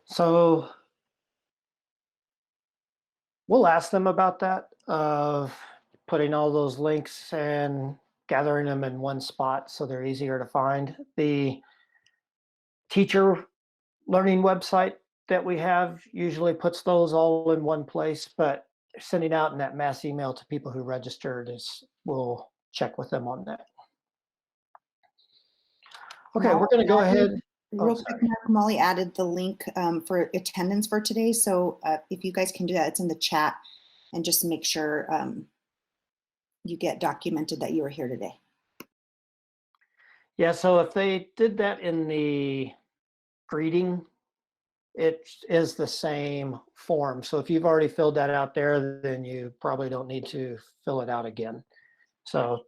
So we'll ask them about that, of putting all those links and gathering them in one spot so they're easier to find. The teacher learning website that we have usually puts those all in one place, but sending out in that mass email to people who registered is, we'll check with them on that. Okay, we're going to go ahead. Real quick, Mark, Molly added the link for attendance for today. So if you guys can do that, it's in the chat, and just make sure you get documented that you were here today. Yeah, so if they did that in the greeting, it is the same form. So if you've already filled that out there, then you probably don't need to fill it out again. So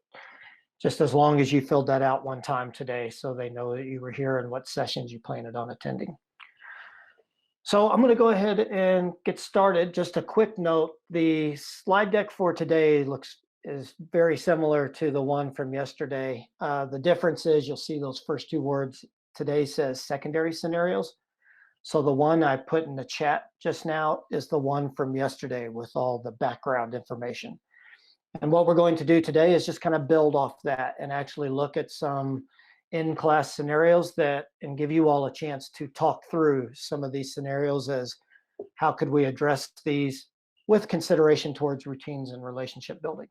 just as long as you filled that out one time today, so they know that you were here and what sessions you planned on attending. So I'm going to go ahead and get started. Just a quick note, the slide deck for today is very similar to the one from yesterday. The difference is you'll see those first two words. Today says secondary scenarios. So the one I put in the chat just now is the one from yesterday with all the background information. And what we're going to do today is just kind of build off that and actually look at some in-class scenarios and give you all a chance to talk through some of these scenarios as how could we address these with consideration towards routines and relationship building.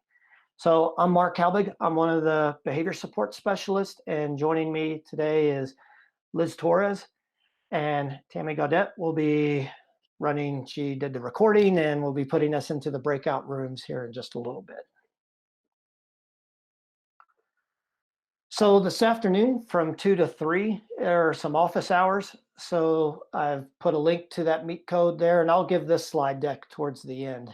So I'm Mark Halbig. I'm one of the behavior support specialists, and joining me today is Liz Torres, and Tammy Gaudette will be running. She did the recording and will be putting us into the breakout rooms here in just a little bit. So this afternoon from 2 to 3 are some office hours. So I've put a link to that meet code there, and I'll give this slide deck towards the end.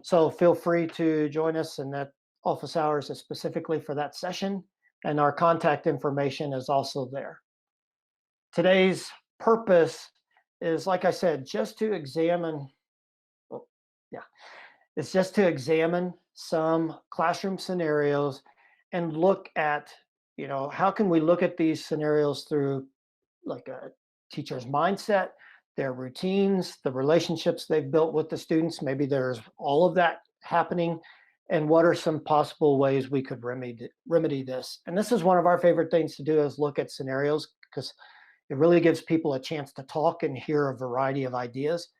So feel free to join us, and that office hours is specifically for that session, and our contact information is also there. Today's purpose is, like I said, just to examine, it's just to examine some classroom scenarios and look at, how can we look at these scenarios through like a teacher's mindset, their routines, the relationships they've built with the students. Maybe there's all of that happening. And what are some possible ways we could remedy this? And this is one of our favorite things to do, is look at scenarios, because it really gives people a chance to talk and hear a variety of ideas.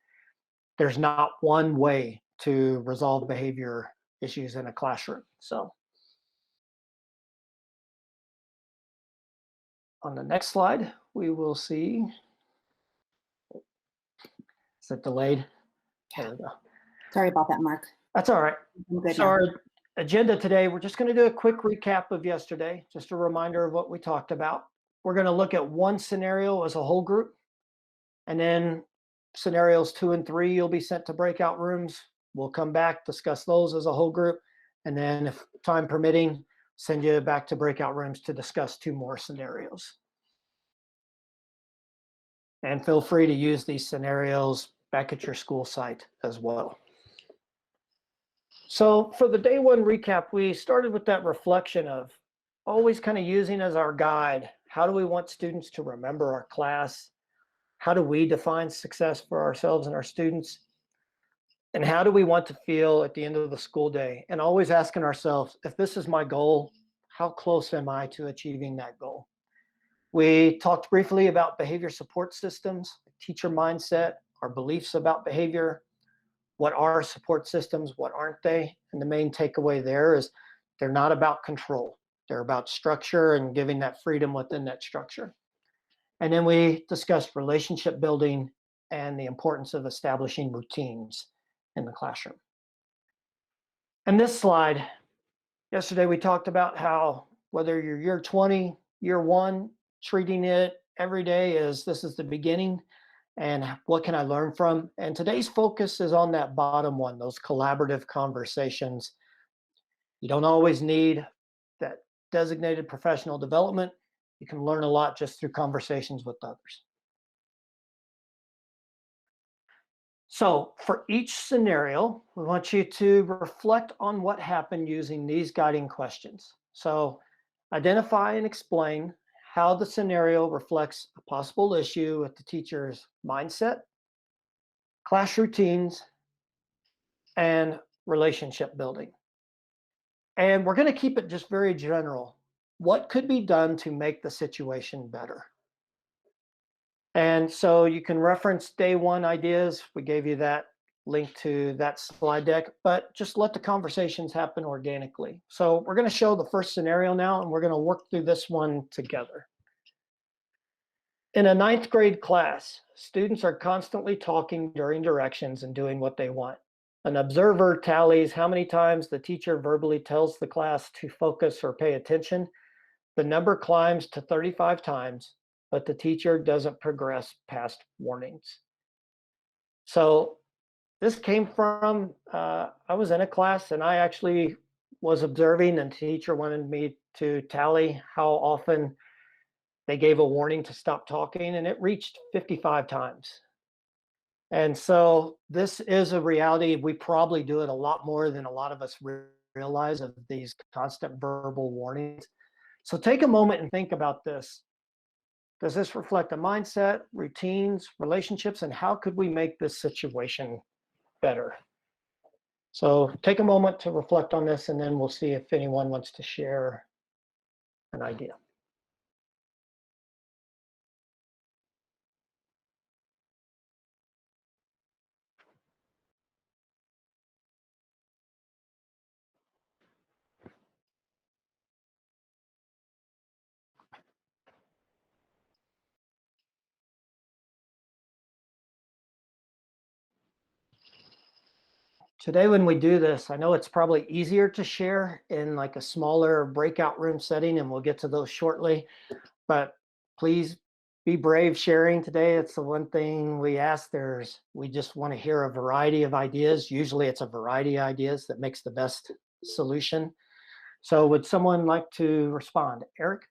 There's not one way to resolve behavior issues in a classroom. So on the next slide, we will see, is it delayed? There we go. Sorry about that, Mark. That's all right. So Now. our agenda today, we're just going to do a quick recap of yesterday, just a reminder of what we talked about. We're going to look at one scenario as a whole group, and then scenarios 2 and 3, you'll be sent to breakout rooms. We'll come back, discuss those as a whole group, and then if time permitting, send you back to breakout rooms to discuss 2 more scenarios. And feel free to use these scenarios back at your school site as well. So for the day 1 recap, we started with that reflection of always kind of using as our guide, how do we want students to remember our class? How do we define success for ourselves and our students? And how do we want to feel at the end of the school day? And always asking ourselves, if this is my goal, how close am I to achieving that goal? We talked briefly about behavior support systems, teacher mindset, our beliefs about behavior, what are support systems, what aren't they? And the main takeaway there is they're not about control. They're about structure and giving that freedom within that structure. And then we discussed relationship building and the importance of establishing routines in the classroom. And this slide, yesterday we talked about how whether you're year 20, year 1, treating it every day as this is the beginning and what can I learn from? And today's focus is on that bottom one, those collaborative conversations. You don't always need that designated professional development. You can learn a lot just through conversations with others. So for each scenario, we want you to reflect on what happened using these guiding questions. So identify and explain how the scenario reflects a possible issue with the teacher's mindset, class routines, and relationship building. And we're going to keep it just very general. What could be done to make the situation better? And so you can reference day one ideas. We gave you that link to that slide deck, but just let the conversations happen organically. So we're going to show the first scenario now, and we're going to work through this one together. In a ninth grade class, students are constantly talking during directions and doing what they want. An observer tallies how many times the teacher verbally tells the class to focus or pay attention. The number climbs to 35 times, but the teacher doesn't progress past warnings. So this came from, I was in a class and I actually was observing, and the teacher wanted me to tally how often they gave a warning to stop talking, and it reached 55 times. And so this is a reality. We probably do it a lot more than a lot of us realize, of these constant verbal warnings. So take a moment and think about this. Does this reflect a mindset, routines, relationships, and how could we make this situation better? So take a moment to reflect on this, and then we'll see if anyone wants to share an idea. Today, when we do this, I know it's probably easier to share in like a smaller breakout room setting, and we'll get to those shortly. But please be brave sharing today. It's the one thing we ask. We just want to hear a variety of ideas. Usually it's a variety of ideas that makes the best solution. So would someone like to respond? Eric?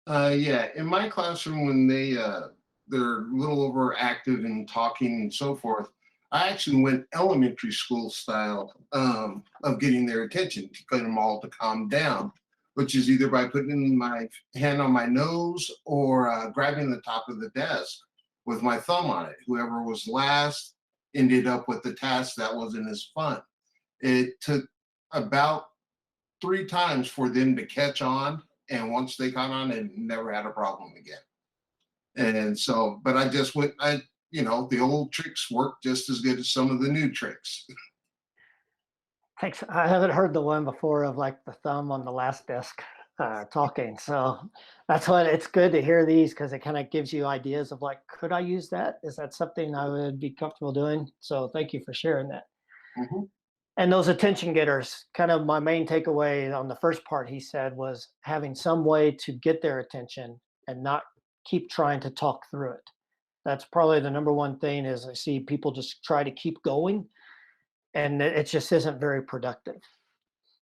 Yeah, in my classroom, when they're a little overactive and talking and so forth, I actually went elementary school style of getting their attention to get them all to calm down, which is either by putting my hand on my nose or grabbing the top of the desk with my thumb on it. Whoever was last ended up with the task that wasn't as fun. It took about 3 times for them to catch on, and once they caught on, they never had a problem again. And so, but I just went, the old tricks work just as good as some of the new tricks. Thanks. I haven't heard the one before of like the thumb on the last desk talking. So that's what it's good to hear these, because it kind of gives you ideas of like, could I use that? Is that something I would be comfortable doing? So thank you for sharing that. Mm-hmm. And those attention getters, kind of my main takeaway on the first part he said was having some way to get their attention and not keep trying to talk through it. That's probably the number one thing. Is I see people just try to keep going, and it just isn't very productive.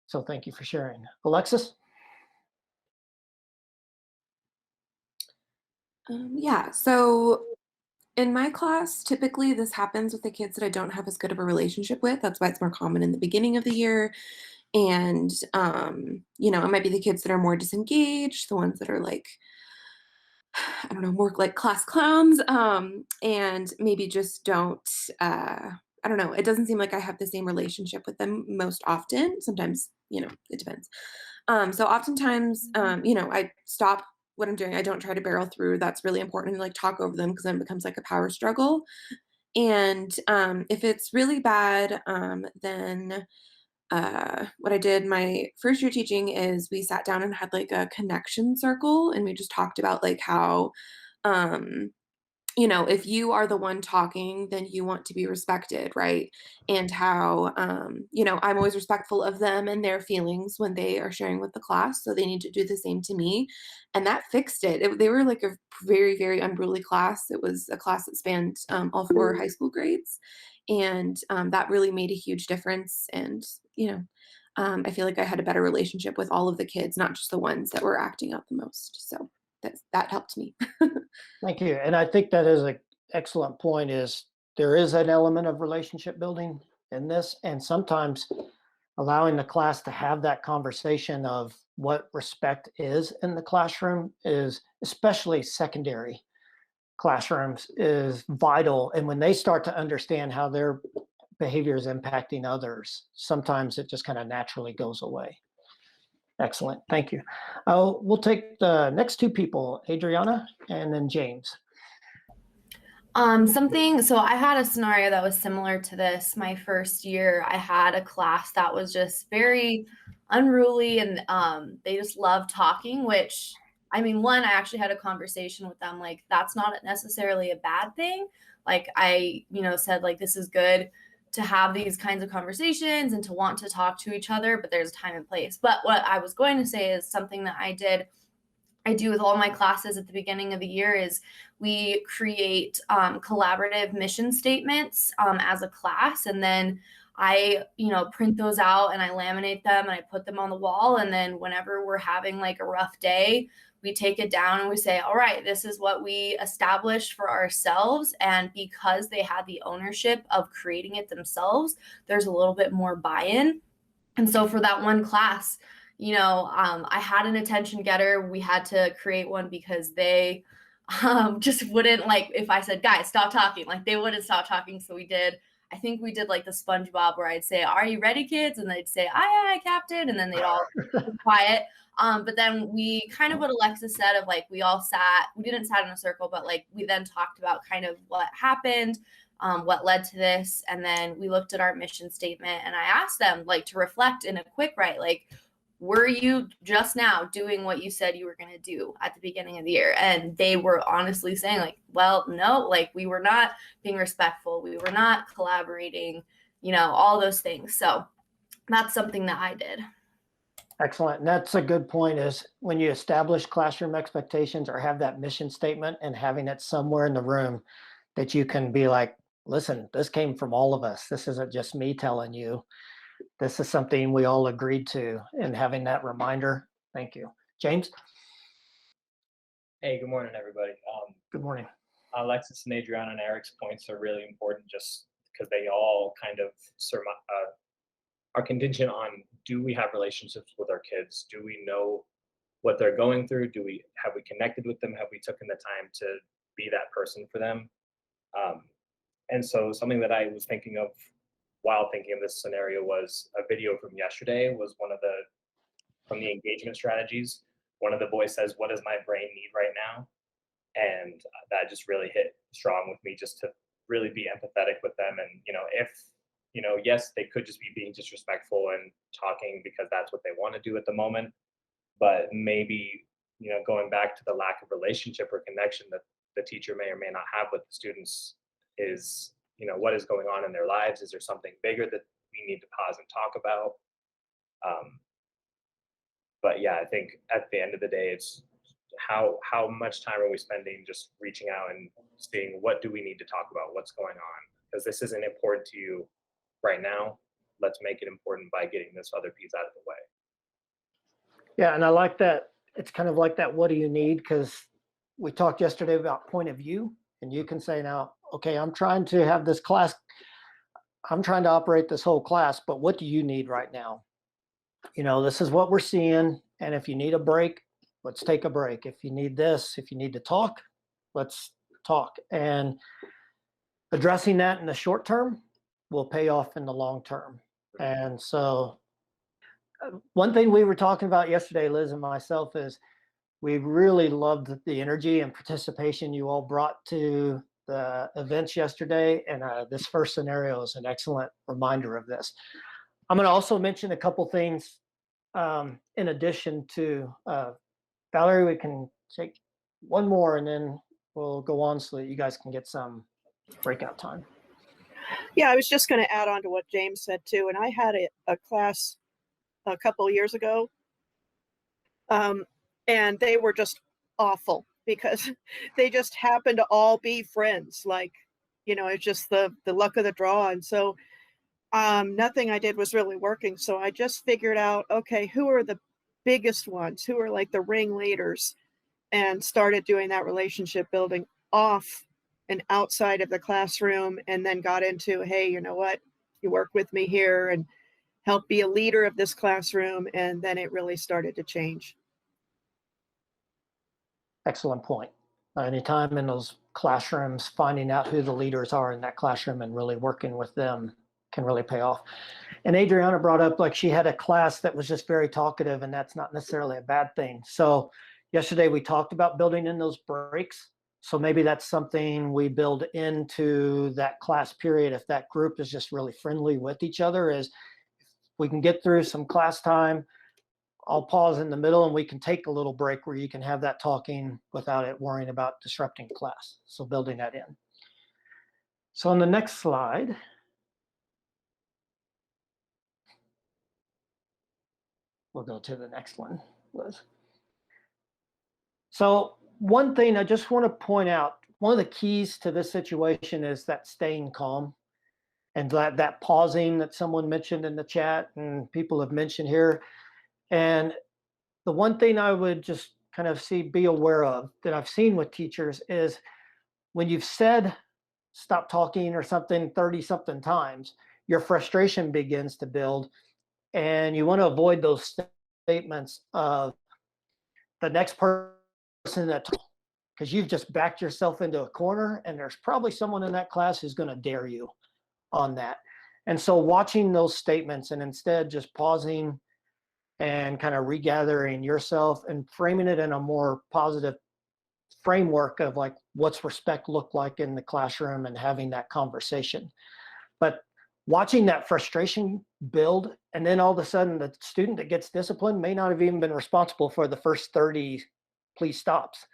So thank you for sharing. Alexis? Yeah, so in my class, typically this happens with the kids that I don't have as good of a relationship with. That's why it's more common in the beginning of the year. And, it might be the kids that are more disengaged, the ones that are like, I don't know, more like class clowns, and maybe just don't, I don't know, it doesn't seem like I have the same relationship with them most often. Sometimes, it depends. So oftentimes, I stop what I'm doing. I don't try to barrel through. That's really important. And like talk over them, because then it becomes like a power struggle. And if it's really bad, then what I did my first year teaching is we sat down and had like a connection circle, and we just talked about like how, um, if you are the one talking, then you want to be respected, right? And how, I'm always respectful of them and their feelings when they are sharing with the class. So they need to do the same to me. And that fixed it. They were like a very, very unruly class. It was a class that spanned all 4 high school grades. And that really made a huge difference. And, I feel like I had a better relationship with all of the kids, not just the ones that were acting out the most. So that helped me. Thank you. And I think that is an excellent point. Is there is an element of relationship building in this, and sometimes allowing the class to have that conversation of what respect is in the classroom is, especially secondary classrooms, is vital. And when they start to understand how their behavior is impacting others, sometimes it just kind of naturally goes away. Excellent. Thank you. We'll take the next two people, Adriana and then James. So I had a scenario that was similar to this. My first year, I had a class that was just very unruly, and they just loved talking, which, I mean, one, I actually had a conversation with them, like, that's not necessarily a bad thing. Like, I, said, like, this is good to have these kinds of conversations and to want to talk to each other, but there's a time and place. But what I was going to say is something that I do with all my classes at the beginning of the year is we create collaborative mission statements as a class. And then I, print those out and I laminate them and I put them on the wall. And then whenever we're having like a rough day, we take it down and we say, all right, this is what we established for ourselves. And because they had the ownership of creating it themselves, there's a little bit more buy-in. And so for that one class, I had an attention getter. We had to create one because they just wouldn't, like, if I said, guys, stop talking, like they wouldn't stop talking. So I think we did like the SpongeBob where I'd say, are you ready, kids? And they'd say, aye, Captain. And then they'd all be quiet. But then we kind of what Alexis said of like, we didn't sat in a circle, but like we then talked about kind of what happened, what led to this. And then we looked at our mission statement and I asked them like to reflect in a quick write, like, were you just now doing what you said you were going to do at the beginning of the year? And they were honestly saying like, well, no, like we were not being respectful. We were not collaborating, all those things. So that's something that I did. Excellent. And that's a good point, is when you establish classroom expectations or have that mission statement and having it somewhere in the room that you can be like, listen, this came from all of us. This isn't just me telling you. This is something we all agreed to, and having that reminder. Thank you. James? Hey, good morning, everybody. Good morning. Alexis and Adriana and Eric's points are really important just because they all kind of are contingent on, do we have relationships with our kids? Do we know what they're going through? Have we connected with them? Have we taken the time to be that person for them? And so something that I was thinking of while thinking of this scenario was a video from yesterday was from the engagement strategies. One of the boys says, what does my brain need right now? And that just really hit strong with me, just to really be empathetic with them. And, if, yes, they could just be being disrespectful and talking because that's what they want to do at the moment. But maybe, going back to the lack of relationship or connection that the teacher may or may not have with the students is, what is going on in their lives? Is there something bigger that we need to pause and talk about? But yeah, I think at the end of the day, it's how much time are we spending just reaching out and seeing what do we need to talk about, what's going on? Because this isn't important to you right now. Let's make it important by getting this other piece out of the way. Yeah, and I like that. It's kind of like that, what do you need? Because we talked yesterday about point of view, and you can say now, okay, I'm trying to have this class, I'm trying to operate this whole class, but what do you need right now? This is what we're seeing. And if you need a break, let's take a break. If you need this, if you need to talk, let's talk. And addressing that in the short term will pay off in the long term. And so one thing we were talking about yesterday, Liz and myself, is we really loved the energy and participation you all brought to the events yesterday. And this first scenario is an excellent reminder of this. I'm going to also mention a couple things in addition to Valerie. We can take one more and then we'll go on so that you guys can get some breakout time. Yeah, I was just going to add on to what James said too. And I had a class a couple years ago, and they were just awful because they just happened to all be friends. Like, it's just the luck of the draw. And so nothing I did was really working. So I just figured out, okay, who are the biggest ones? Who are like the ringleaders? And started doing that relationship building off and outside of the classroom, and then got into, hey, you know what? You work with me here. And help be a leader of this classroom, and then it really started to change. Excellent point. Anytime in those classrooms, finding out who the leaders are in that classroom and really working with them can really pay off. And Adriana brought up, like, she had a class that was just very talkative, and that's not necessarily a bad thing. So yesterday we talked about building in those breaks. So maybe that's something we build into that class period. If that group is just really friendly with each other, is if we can get through some class time, I'll pause in the middle and we can take a little break where you can have that talking without it worrying about disrupting class. So building that in. So on the next slide, we'll go to the next one, Liz. So one thing I just want to point out, one of the keys to this situation is that staying calm and that pausing that someone mentioned in the chat and people have mentioned here. And the one thing I would just kind of be aware of that I've seen with teachers is when you've said stop talking or something 30 something times, your frustration begins to build, and you want to avoid those statements of the next person that, because you've just backed yourself into a corner, and there's probably someone in that class who's going to dare you on that. And so watching those statements and instead just pausing and kind of regathering yourself and framing it in a more positive framework of like, what's respect look like in the classroom, and having that conversation. But watching that frustration build, and then all of a sudden the student that gets disciplined may not have even been responsible for the first 30 please stops.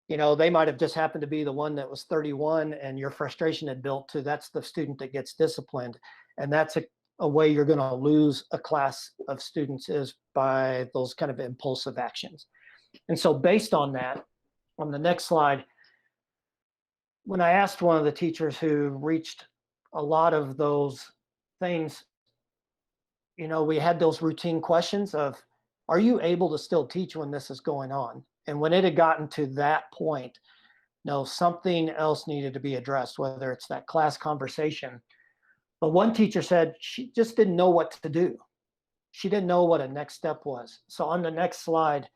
You know, they might have just happened to be the one that was 31, and your frustration had built to that's the student that gets disciplined. And that's a way you're going to lose a class of students, is by those kind of impulsive actions. And so based on that, on the next slide, when I asked one of the teachers who reached a lot of those things, you know, we had those routine questions of, are you able to still teach when this is going on? And when it had gotten to that point, no, something else needed to be addressed, whether it's that class conversation. But one teacher said she just didn't know what to do. She didn't know what a next step was. So on the next slide,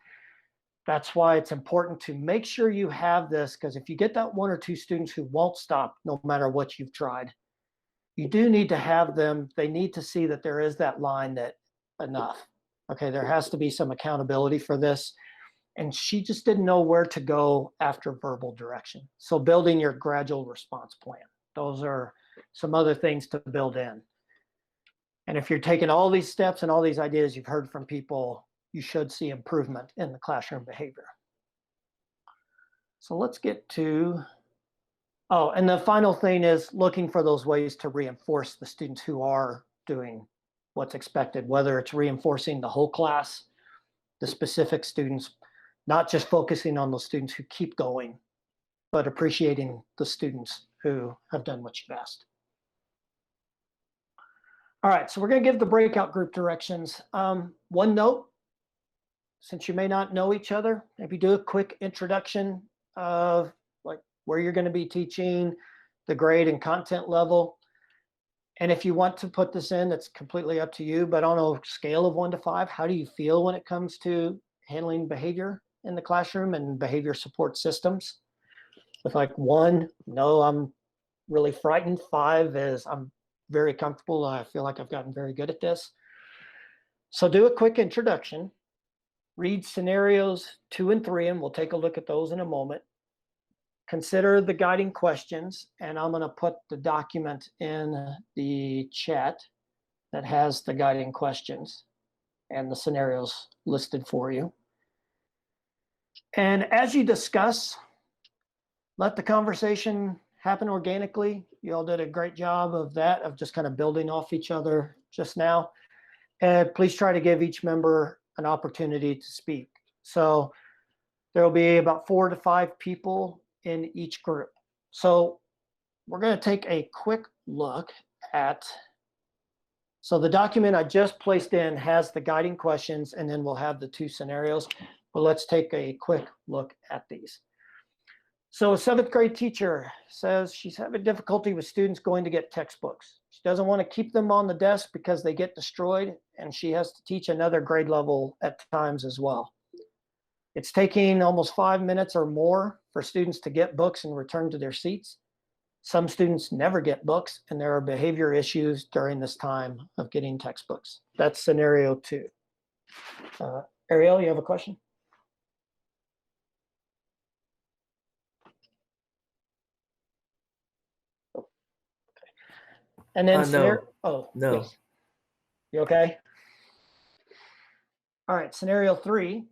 that's why it's important to make sure you have this, because if you get that one or two students who won't stop no matter what you've tried, you do need to have them, they need to see that there is that line that enough. Okay, there has to be some accountability for this. And she just didn't know where to go after verbal direction. So building your gradual response plan. Those are some other things to build in. And if you're taking all these steps and all these ideas you've heard from people, you should see improvement in the classroom behavior. So let's get to, oh, and the final thing is looking for those ways to reinforce the students who are doing what's expected, whether it's reinforcing the whole class, the specific students, not just focusing on those students who keep going, but appreciating the students who have done what you've asked. All right, so we're going to give the breakout group directions. One note, since you may not know each other, maybe do a quick introduction of like where you're going to be teaching, the grade and content level. And if you want to put this in, it's completely up to you, but on a scale of 1 to 5, how do you feel when it comes to handling behavior in the classroom and behavior support systems? With like 1, no, I'm really frightened. 5 is I'm very comfortable. I feel like I've gotten very good at this. So do a quick introduction, read scenarios 2 and 3, and we'll take a look at those in a moment. Consider the guiding questions, and I'm going to put the document in the chat that has the guiding questions and the scenarios listed for you. And as you discuss, let the conversation happen organically. You all did a great job of that, of just kind of building off each other just now. And please try to give each member an opportunity to speak. So there will be about 4 to 5 people in each group. So we're going to take a quick look at, so the document I just placed in has the guiding questions, and then we'll have the 2 scenarios. But let's take a quick look at these. So a 7th grade teacher says she's having difficulty with students going to get textbooks. She doesn't want to keep them on the desk because they get destroyed, and she has to teach another grade level at times as well. It's taking almost 5 minutes or more for students to get books and return to their seats. Some students never get books, and there are behavior issues during this time of getting textbooks. That's scenario 2. Ariel, you have a question? And then No. scenario, oh, No. yes. You okay? All right, scenario 3.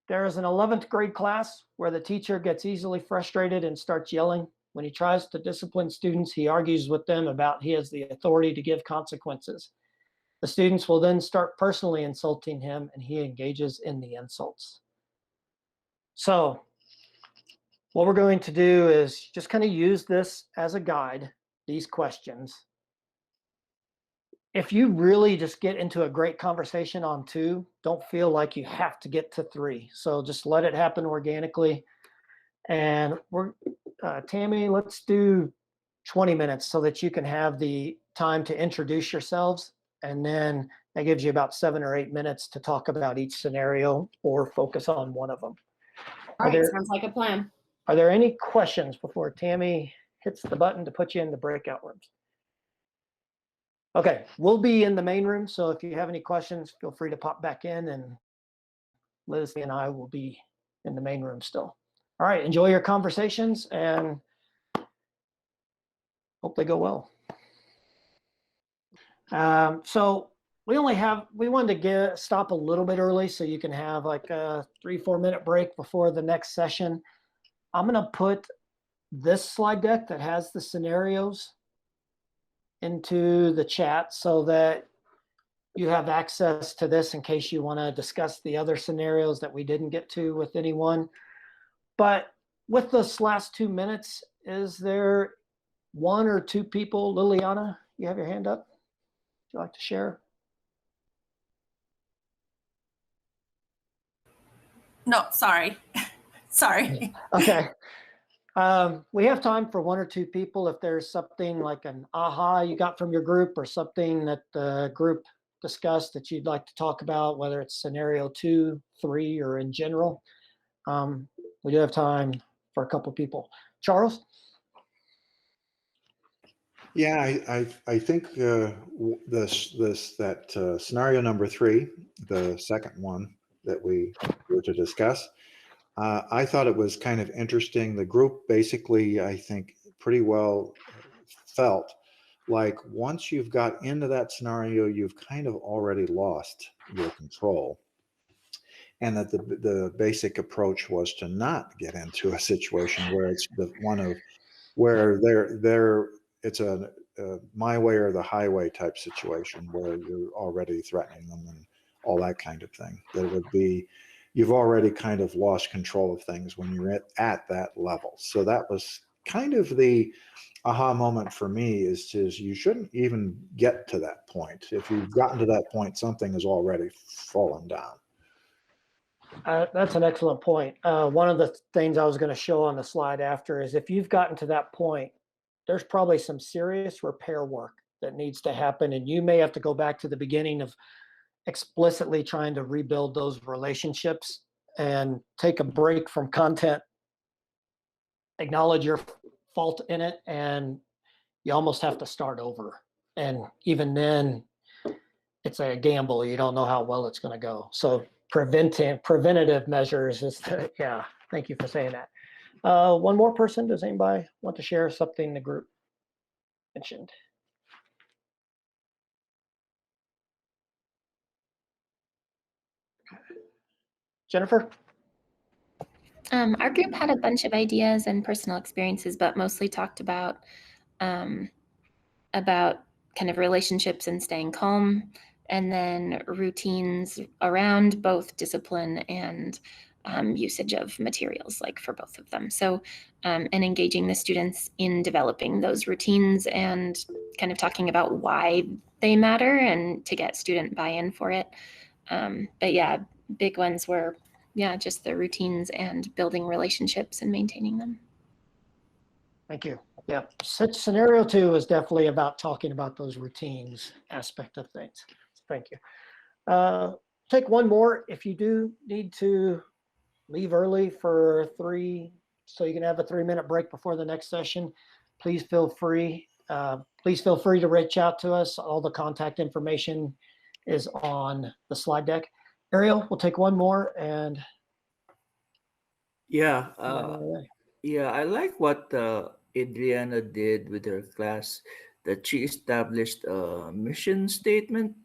There is an 11th grade class where the teacher gets easily frustrated and starts yelling. When he tries to discipline students, he argues with them about he has the authority to give consequences. The students will then start personally insulting him, and he engages in the insults. So what we're going to do is just kind of use this as a guide, these questions. If you really just get into a great conversation on 2, don't feel like you have to get to 3. So just let it happen organically. And Tammy, let's do 20 minutes so that you can have the time to introduce yourselves. And then that gives you about 7 or 8 minutes to talk about each scenario or focus on one of them. All right, sounds like a plan. Are there any questions before Tammy hits the button to put you in the breakout rooms? Okay, we'll be in the main room, so if you have any questions, feel free to pop back in, and Liz and I will be in the main room still. All right, enjoy your conversations and hope they go well. So we wanted to stop a little bit early so you can have like a 3-4 minute break before the next session. I'm gonna put this slide deck that has the scenarios into the chat so that you have access to this in case you want to discuss the other scenarios that we didn't get to with anyone. But with this last 2 minutes, is there 1 or 2 people? Liliana, you have your hand up. Would you like to share? No, sorry. Sorry. Okay. We have time for 1 or 2 people. If there's something like an aha you got from your group or something that the group discussed that you'd like to talk about, whether it's scenario 2, 3, or in general, we do have time for a couple people. Charles? Yeah, I think scenario number 3, the second one that we were to discuss, I thought it was kind of interesting. The group basically, I think, pretty well felt like once you've got into that scenario, you've kind of already lost your control. And that the basic approach was to not get into a situation where it's the one of where it's a my way or the highway type situation where you're already threatening them and all that kind of thing. That it would be, you've already kind of lost control of things when you're at that level. So that was kind of the aha moment for me, is you shouldn't even get to that point. If you've gotten to that point, something has already fallen down. That's an excellent point. One of the things I was going to show on the slide after is if you've gotten to that point, there's probably some serious repair work that needs to happen. And you may have to go back to the beginning of explicitly trying to rebuild those relationships and take a break from content, acknowledge your fault in it, and you almost have to start over. And even then, it's a gamble. You don't know how well it's going to go. So preventative measures is, yeah, thank you for saying that. One more person, does anybody want to share something the group mentioned? Jennifer? Our group had a bunch of ideas and personal experiences, but mostly talked about kind of relationships and staying calm, and then routines around both discipline and usage of materials, like for both of them. So, and engaging the students in developing those routines and kind of talking about why they matter and to get student buy-in for it. But yeah, big ones were, yeah, just the routines and building relationships and maintaining them. Thank you. Yeah, scenario 2 is definitely about talking about those routines aspect of things. Thank you. Take one more. If you do need to leave early for 3, so you can have a 3-minute break before the next session, please feel free. Please feel free to reach out to us. All the contact information is on the slide deck. Ariel, we'll take one more and Yeah, on our way. yeah, I like what Adriana did with her class, that she established a mission statement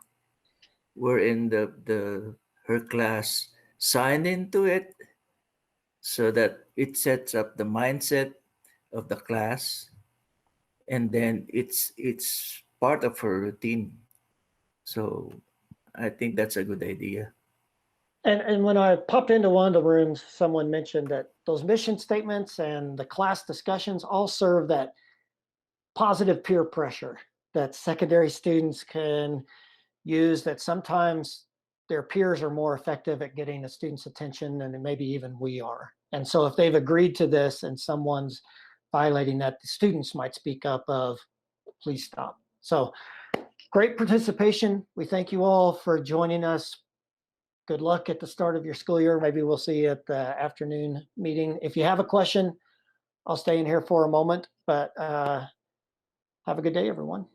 wherein the her class signed into it so that it sets up the mindset of the class, and then it's part of her routine. So I think that's a good idea. And when I popped into one of the rooms, someone mentioned that those mission statements and the class discussions all serve that positive peer pressure that secondary students can use, that sometimes their peers are more effective at getting a student's attention than maybe even we are. And so if they've agreed to this and someone's violating that, the students might speak up of, please stop. So great participation. We thank you all for joining us. Good luck at the start of your school year. Maybe we'll see you at the afternoon meeting. If you have a question, I'll stay in here for a moment, but have a good day, everyone.